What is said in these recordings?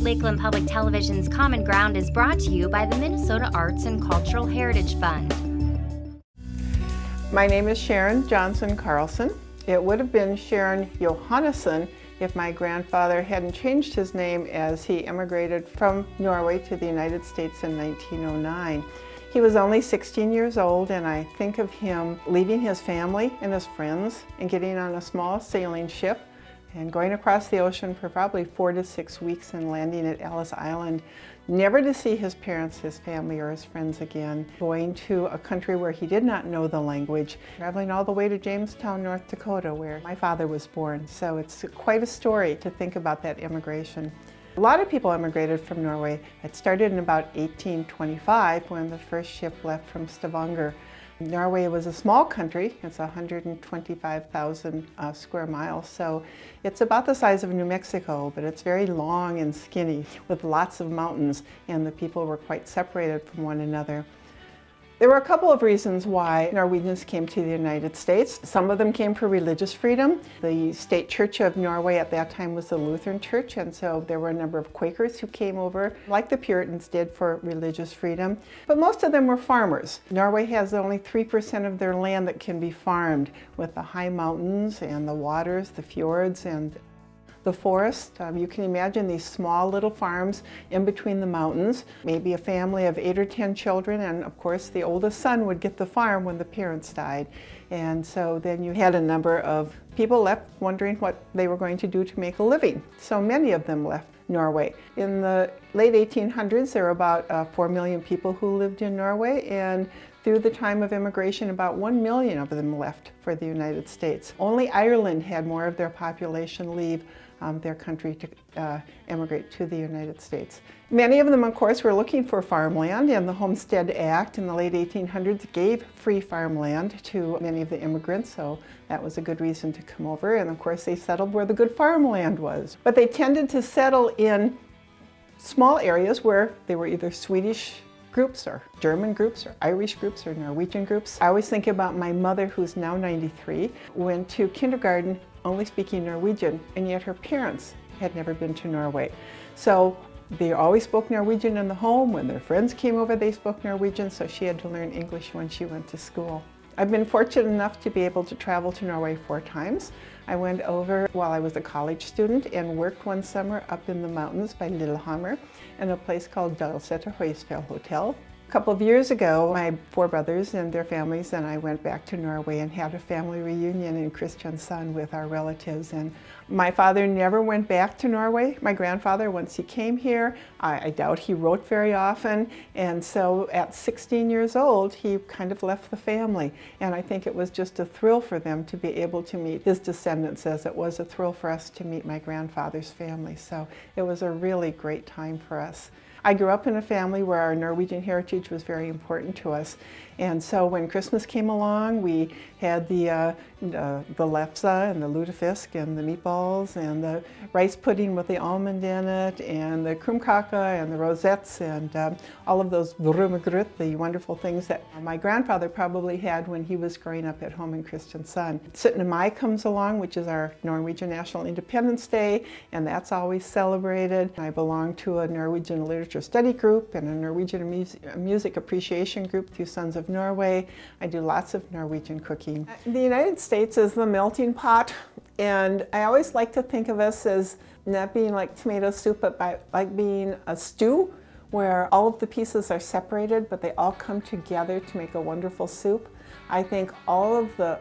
Lakeland Public Television's Common Ground is brought to you by the Minnesota Arts and Cultural Heritage Fund. My name is Sharon Johnson Carlson. It would have been Sharon Johannesson if my grandfather hadn't changed his name as he immigrated from Norway to the United States in 1909. He was only 16 years old, and I think of him leaving his family and his friends and getting on a small sailing ship and going across the ocean for probably 4 to 6 weeks and landing at Ellis Island, never to see his parents, his family, or his friends again, going to a country where he did not know the language, traveling all the way to Jamestown, North Dakota, where my father was born. So it's quite a story to think about that immigration. A lot of people immigrated from Norway. It started in about 1825 when the first ship left from Stavanger. Norway was a small country. It's 125,000 square miles, so it's about the size of New Mexico, but it's very long and skinny with lots of mountains, and the people were quite separated from one another. There were a couple of reasons why Norwegians came to the United States. Some of them came for religious freedom. The state church of Norway at that time was the Lutheran Church, and so there were a number of Quakers who came over, like the Puritans did, for religious freedom. But most of them were farmers. Norway has only 3% of their land that can be farmed, with the high mountains and the waters, the fjords, and the forest. You can imagine these small little farms in between the mountains, maybe a family of 8 or 10 children, and of course the oldest son would get the farm when the parents died. And so then you had a number of people left wondering what they were going to do to make a living. So many of them left Norway. In the late 1800s, there were about 4 million people who lived in Norway, and through the time of immigration, about 1 million of them left for the United States. Only Ireland had more of their population leave their country to immigrate to the United States. Many of them, of course, were looking for farmland, and the Homestead Act in the late 1800s gave free farmland to many of the immigrants, so that was a good reason to come over. And of course, they settled where the good farmland was. But they tended to settle in small areas where they were either Swedish groups or German groups or Irish groups or Norwegian groups. I always think about my mother, who's now 93, went to kindergarten only speaking Norwegian, and yet her parents had never been to Norway. So they always spoke Norwegian in the home. When their friends came over, they spoke Norwegian, so she had to learn English when she went to school. I've been fortunate enough to be able to travel to Norway 4 times. I went over while I was a college student and worked one summer up in the mountains by Lillehammer in a place called Dalseter Høyfjell Hotel. A couple of years ago, my 4 brothers and their families and I went back to Norway and had a family reunion in Kristiansand with our relatives. And my father never went back to Norway. My grandfather, once he came here, I doubt he wrote very often. And so at 16 years old, he kind of left the family. And I think it was just a thrill for them to be able to meet his descendants, as it was a thrill for us to meet my grandfather's family. So it was a really great time for us. I grew up in a family where our Norwegian heritage was very important to us. And so when Christmas came along, we had the lefse and the lutefisk and the meatballs and the rice pudding with the almond in it and the krumkake and the rosettes and all of those brumegrut, the wonderful things that my grandfather probably had when he was growing up at home in Kristiansand. 17. Mai comes along, which is our Norwegian National Independence Day, and that's always celebrated. I belong to a Norwegian literature study group and a Norwegian music appreciation group through Sons of Norway. I do lots of Norwegian cooking. The United States is the melting pot, and I always like to think of us as not being like tomato soup, but like being a stew where all of the pieces are separated, but they all come together to make a wonderful soup. I think all of the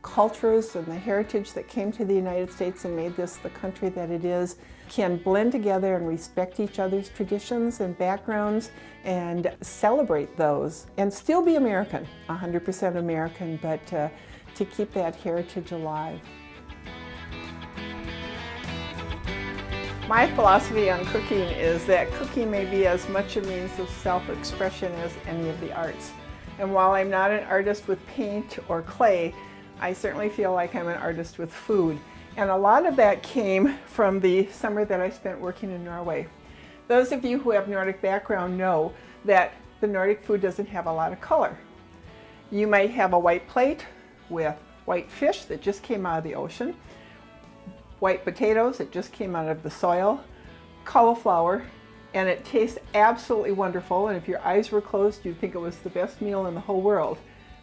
cultures and the heritage that came to the United States and made this the country that it is can blend together and respect each other's traditions and backgrounds and celebrate those and still be American, 100% American, but to keep that heritage alive. My philosophy on cooking is that cooking may be as much a means of self-expression as any of the arts. And while I'm not an artist with paint or clay, I certainly feel like I'm an artist with food. And a lot of that came from the summer that I spent working in Norway. Those of you who have Nordic background know that the Nordic food doesn't have a lot of color. You might have a white plate with white fish that just came out of the ocean, white potatoes that just came out of the soil, cauliflower, and it tastes absolutely wonderful. And if your eyes were closed, you'd think it was the best meal in the whole world,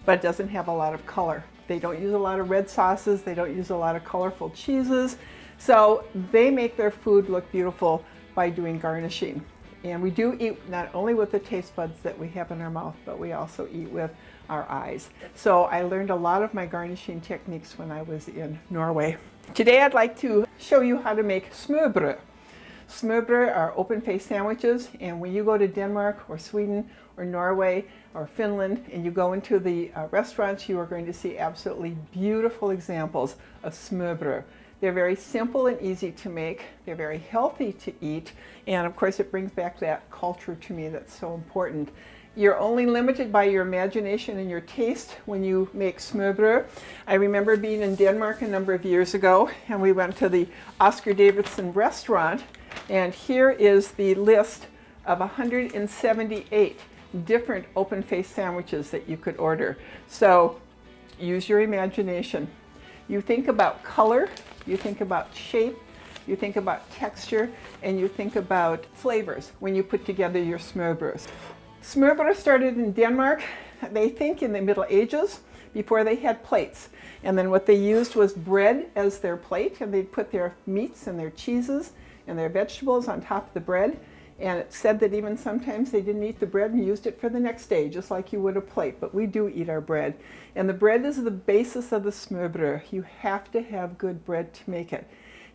but it doesn't have a lot of color. They don't use a lot of red sauces. They don't use a lot of colorful cheeses. So they make their food look beautiful by doing garnishing. And we do eat not only with the taste buds that we have in our mouth, but we also eat with our eyes. So I learned a lot of my garnishing techniques when I was in Norway. Today I'd like to show you how to make smørbrød. Smørbrød are open-faced sandwiches, and when you go to Denmark or Sweden or Norway or Finland and you go into the restaurants, you are going to see absolutely beautiful examples of smørbrød. They're very simple and easy to make. They're very healthy to eat. And of course, it brings back that culture to me that's so important. You're only limited by your imagination and your taste when you make smørbrød. I remember being in Denmark a number of years ago, and we went to the Oscar Davidson restaurant. And here is the list of 178 different open-faced sandwiches that you could order. So use your imagination. You think about color, you think about shape, you think about texture, and you think about flavors when you put together your smørbrød. Smørbrød started in Denmark, they think in the Middle Ages, before they had plates. And then what they used was bread as their plate, and they'd put their meats and their cheeses and their vegetables on top of the bread. And it said that even sometimes they didn't eat the bread and used it for the next day, just like you would a plate. But we do eat our bread. And the bread is the basis of the smørbrød. You have to have good bread to make it.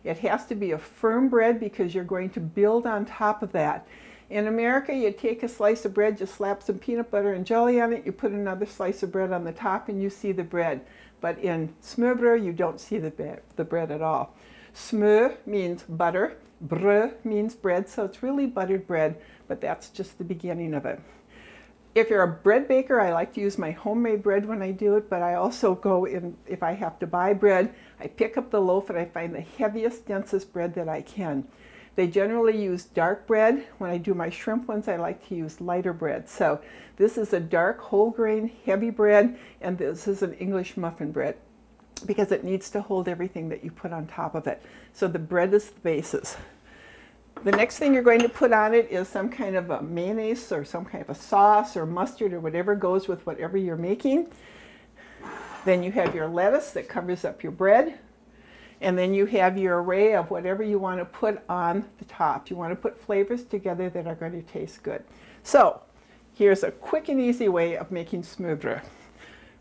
It has to be a firm bread because you're going to build on top of that. In America, you take a slice of bread, you slap some peanut butter and jelly on it, you put another slice of bread on the top, and you see the bread. But in smørbrød, you don't see the bread at all. Smør means butter. Brød means bread, so it's really buttered bread, but that's just the beginning of it. If you're a bread baker, I like to use my homemade bread when I do it, but I also go in, if I have to buy bread, I pick up the loaf and I find the heaviest, densest bread that I can. They generally use dark bread. When I do my shrimp ones, I like to use lighter bread. So this is a dark, whole grain, heavy bread, and this is an English muffin bread, because it needs to hold everything that you put on top of it. So the bread is the basis. The next thing you're going to put on it is some kind of a mayonnaise or some kind of a sauce or mustard or whatever goes with whatever you're making. Then you have your lettuce that covers up your bread. And then you have your array of whatever you want to put on the top. You want to put flavors together that are going to taste good. So here's a quick and easy way of making smørbrød.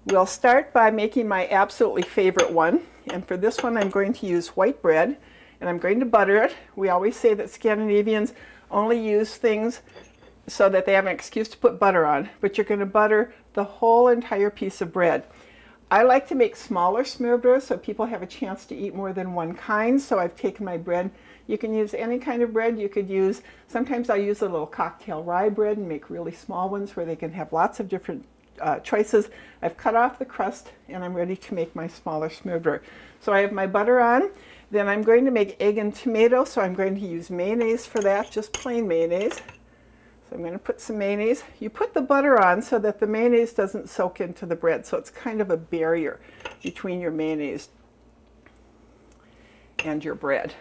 We'll start by making my absolutely favorite one. And for this one, I'm going to use white bread, and I'm going to butter it. We always say that Scandinavians only use things so that they have an excuse to put butter on, but you're going to butter the whole entire piece of bread. I like to make smaller smørbrød so people have a chance to eat more than one kind. So I've taken my bread. You can use any kind of bread. You could use, sometimes I'll use a little cocktail rye bread and make really small ones where they can have lots of different choices. I've cut off the crust and I'm ready to make my smaller smørbrød. So I have my butter on. Then I'm going to make egg and tomato, so I'm going to use mayonnaise for that, just plain mayonnaise. So I'm going to put some mayonnaise. You put the butter on so that the mayonnaise doesn't soak into the bread, so it's kind of a barrier between your mayonnaise and your bread.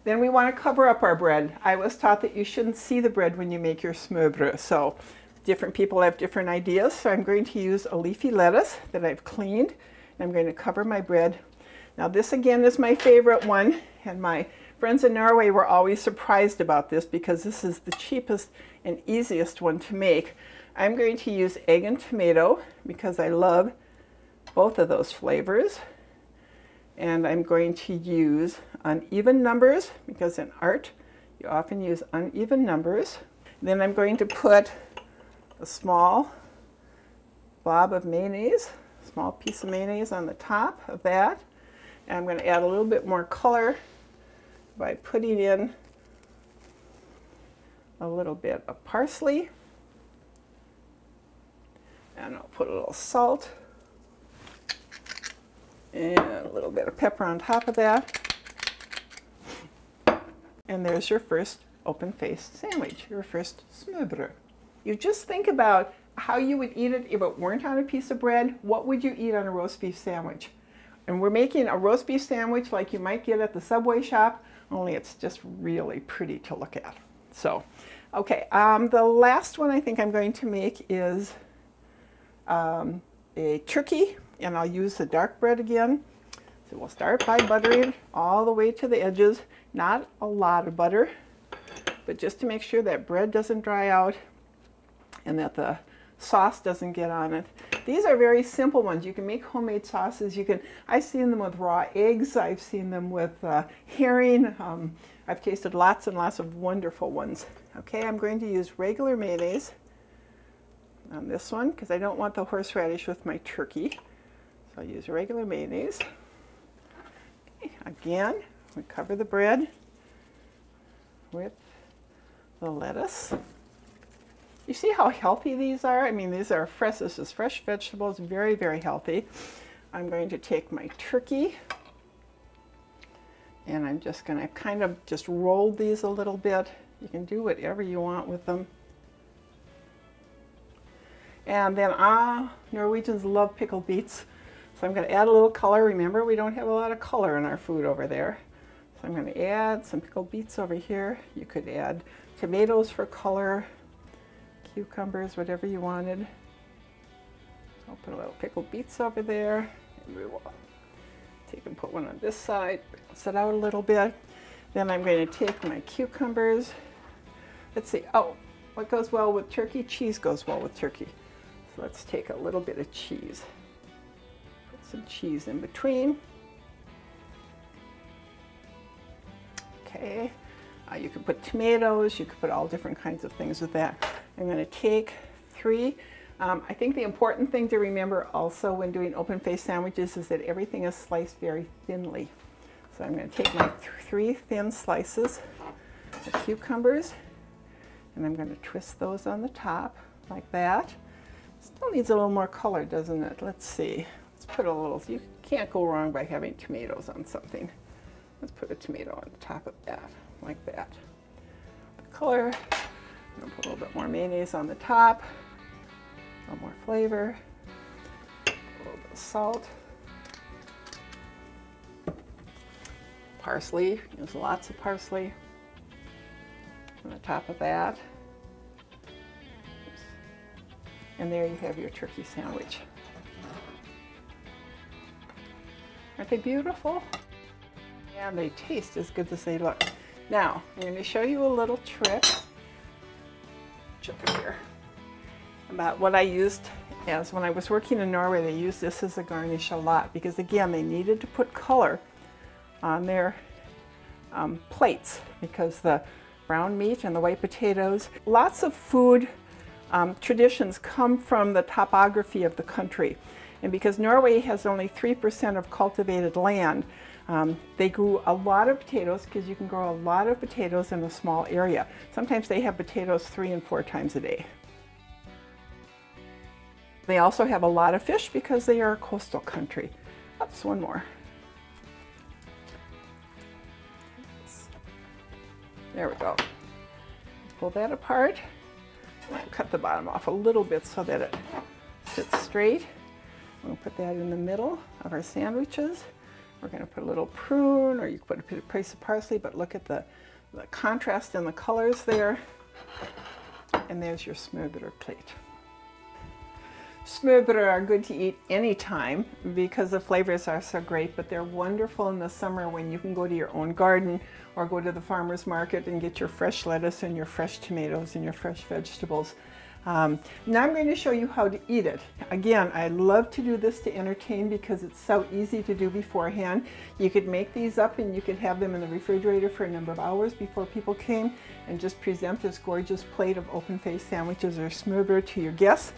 Then we want to cover up our bread. I was taught that you shouldn't see the bread when you make your smørbrød, so different people have different ideas. So I'm going to use a leafy lettuce that I've cleaned, and I'm going to cover my bread. Now this again is my favorite one, and my friends in Norway were always surprised about this because this is the cheapest and easiest one to make. I'm going to use egg and tomato because I love both of those flavors. And I'm going to use uneven numbers because in art you often use uneven numbers. Then I'm going to put a small blob of mayonnaise, small piece of mayonnaise on the top of that. And I'm going to add a little bit more color by putting in a little bit of parsley. And I'll put a little salt and a little bit of pepper on top of that. And there's your first open-faced sandwich, your first smørbrød. You just think about how you would eat it if it weren't on a piece of bread. What would you eat on a roast beef sandwich? And we're making a roast beef sandwich like you might get at the Subway shop, only it's just really pretty to look at. So, okay, the last one I think I'm going to make is a turkey, and I'll use the dark bread again. So we'll start by buttering all the way to the edges. Not a lot of butter, but just to make sure that bread doesn't dry out and that the sauce doesn't get on it. These are very simple ones. You can make homemade sauces. I've seen them with raw eggs. I've seen them with herring. I've tasted lots and lots of wonderful ones. Okay, I'm going to use regular mayonnaise on this one because I don't want the horseradish with my turkey. So I'll use regular mayonnaise. Okay, again, we cover the bread with the lettuce. You see how healthy these are? I mean, these are fresh. This is fresh vegetables, very, very healthy. I'm going to take my turkey and I'm just going to kind of just roll these a little bit. You can do whatever you want with them. And then Norwegians love pickled beets. So I'm going to add a little color. Remember, we don't have a lot of color in our food over there. So I'm going to add some pickled beets over here. You could add tomatoes for color, cucumbers, whatever you wanted. I'll put a little pickled beets over there. And we will take and put one on this side, balance it out a little bit. Then I'm going to take my cucumbers. Let's see, oh, what goes well with turkey? Cheese goes well with turkey. So let's take a little bit of cheese. Put some cheese in between. Okay, you can put tomatoes, you can put all different kinds of things with that. I'm going to take 3. I think the important thing to remember also when doing open-faced sandwiches is that everything is sliced very thinly. So I'm going to take my 3 thin slices of cucumbers and I'm going to twist those on the top like that. Still needs a little more color, doesn't it? Let's see. Let's put a little, you can't go wrong by having tomatoes on something. Let's put a tomato on the top of that, like that. The color, I'm going to put a little bit more mayonnaise on the top, a little more flavor, a little bit of salt. Parsley, use lots of parsley on the top of that. Oops. And there you have your turkey sandwich. Aren't they beautiful? And they taste as good as they look. Now, I'm going to show you a little trick here about what I used as when I was working in Norway. They used this as a garnish a lot because, again, they needed to put color on their plates because the brown meat and the white potatoes. Lots of food traditions come from the topography of the country. And because Norway has only 3% of cultivated land, they grew a lot of potatoes because you can grow a lot of potatoes in a small area. Sometimes they have potatoes 3 and 4 times a day. They also have a lot of fish because they are a coastal country. Oops, one more. There we go. Pull that apart. And cut the bottom off a little bit so that it sits straight. We'll put that in the middle of our sandwiches. We're going to put a little prune, or you can put a piece of parsley, but look at the contrast in the colors there. And there's your smørbrød plate. Smørbrød are good to eat anytime because the flavors are so great, but they're wonderful in the summer when you can go to your own garden or go to the farmer's market and get your fresh lettuce and your fresh tomatoes and your fresh vegetables. Now I'm going to show you how to eat it. Again, I love to do this to entertain because it's so easy to do beforehand. You could make these up and you could have them in the refrigerator for a number of hours before people came and just present this gorgeous plate of open-faced sandwiches or smørbrød to your guests.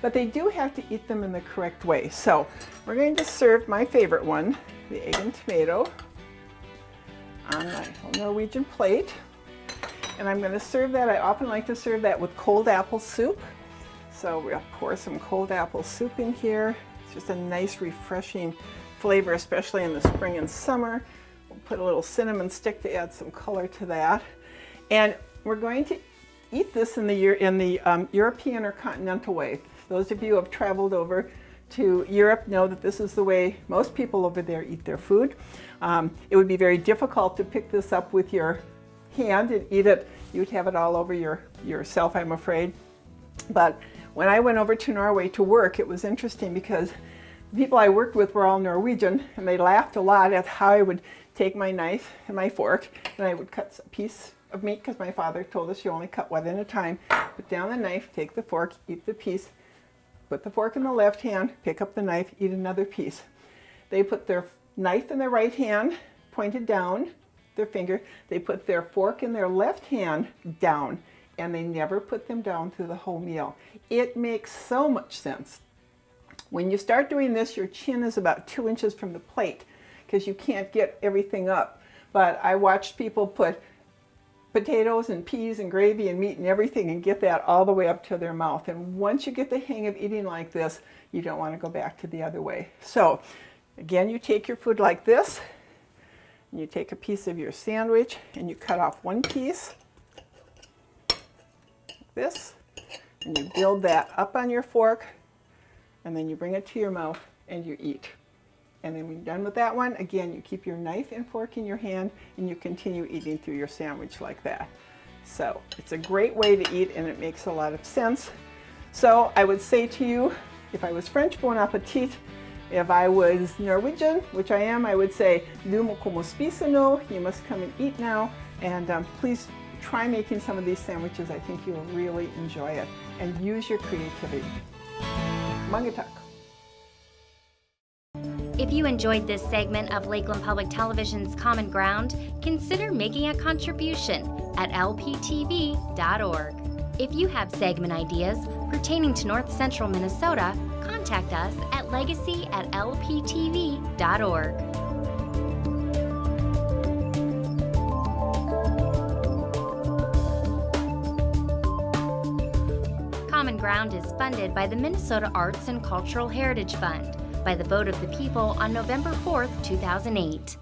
But they do have to eat them in the correct way. So we're going to serve my favorite one, the egg and tomato, on my Norwegian plate. And I'm going to serve that. I often like to serve that with cold apple soup. So we'll pour some cold apple soup in here. It's just a nice refreshing flavor, especially in the spring and summer. We'll put a little cinnamon stick to add some color to that. And we're going to eat this in the European or continental way. Those of you who have traveled over to Europe know that this is the way most people over there eat their food. It would be very difficult to pick this up with your hand and eat it. You'd have it all over yourself, I'm afraid. But when I went over to Norway to work, it was interesting because the people I worked with were all Norwegian, and they laughed a lot at how I would take my knife and my fork, and I would cut a piece of meat, because my father told us you only cut one at a time. Put down the knife, take the fork, eat the piece, put the fork in the left hand, pick up the knife, eat another piece. They put their knife in their right hand, pointed down, their finger. They put their fork in their left hand down, and they never put them down through the whole meal. It makes so much sense. When you start doing this, your chin is about 2 inches from the plate, because you can't get everything up. But I watched people put potatoes and peas and gravy and meat and everything and get that all the way up to their mouth. And once you get the hang of eating like this, you don't want to go back to the other way. So again, you take your food like this, and you take a piece of your sandwich and you cut off one piece, like this, and you build that up on your fork, and then you bring it to your mouth and you eat. And then when you're done with that one, again, you keep your knife and fork in your hand and you continue eating through your sandwich like that. So it's a great way to eat, and it makes a lot of sense. So I would say to you, if I was French, bon appetit. If I was Norwegian, which I am, I would say, du må komme og spise nå, you must come and eat now. And please try making some of these sandwiches. I think you will really enjoy it. And use your creativity. Mange takk. If you enjoyed this segment of Lakeland Public Television's Common Ground, consider making a contribution at lptv.org. If you have segment ideas pertaining to North Central Minnesota, contact us at legacy@lptv.org. Common Ground is funded by the Minnesota Arts and Cultural Heritage Fund by the vote of the people on November 4th, 2008.